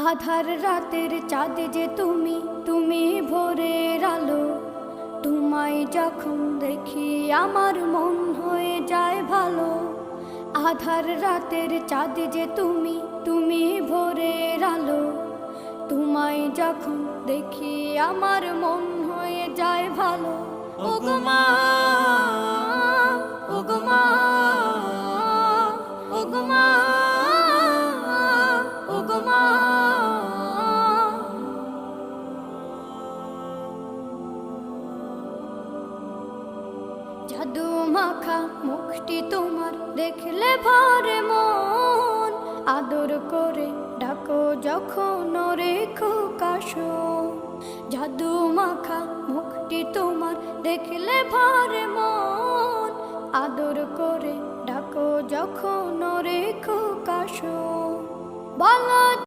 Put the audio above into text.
আধার রাতের চাঁদ যে তুমি, তুমি ভোরের আলো। তোমায় যখন দেখি আমার মন হয়ে যায় ভালো। আধার রাতের চাঁদ যে তুমি, তুমি ভোরের আলো। তোমায় যখন দেখি আমার মন হয়ে যায় ভালো। ওগো মা, ওগো মা, ওগো মা, ওগো মা। জাদু মাখা মুখটি তোমার দেখলে ভরে মন। আদর করে ডাকো যখন রেখো কাশো। জাদু মাখা মুখটি তোমার দেখলে ভরে মন। আদর করে ডাকো যখন রেখো কাশো। বলো